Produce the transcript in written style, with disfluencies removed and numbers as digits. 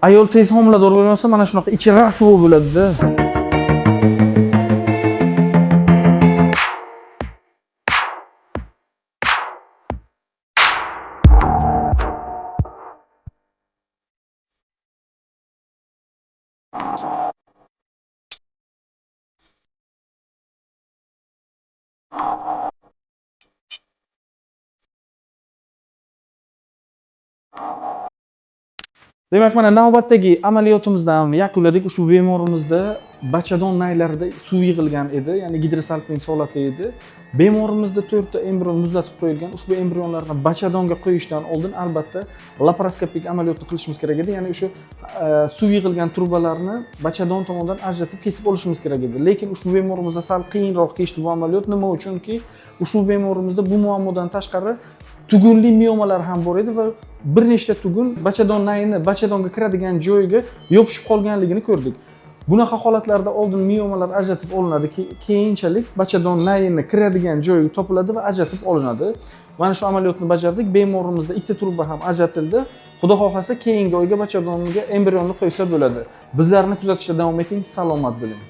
Ayol tez homilador bo'lmasa mana shunaqa ichi rasvo bo'ladi-da. Demak, mana navbatdagi amaliyotimizdan yakunladik. Ushbu bemorimizda bachadon naylarida suv yig'ilgan edi, ya'ni gidrosalpingiz holati edi. Bemorimizda 4 ta embrion muzlatib qo'yilgan. Ushbu embrionlarni bachadonga qo'yishdan oldin albatta laparoskopik amaliyotni qilishimiz kerak edi. Ya'ni o'sha suv yig'ilgan trubalarni bachadon tomonidan ajratib kesib olishimiz kerak edi. Lekin ushbu bemorimizda sal qiyinroq kechdi bu amaliyot. Nima uchunki, ushbu bemorimizda bu muammodan tashqari tugunli miomalar ham bor edi va bir nechta tugun bachadon nayini bachadonga kiradigan joyiga yopishib qolganligini ko'rdik. Bunaqa holatlarda oldin miomalar ajratib olinadi, keyinchalik bachadon nayini kiradigan joyi topiladi va ajratib olinadi. Mana shu amaliyotni bajardik. Bemorimizda ikkita truba ham ajratildi. Xudo xohlasa keyingi oyga bachadonga embrionni qo'ysa bo'ladi. Bizlarni kuzatishda davom eting. Salomat bo'ling.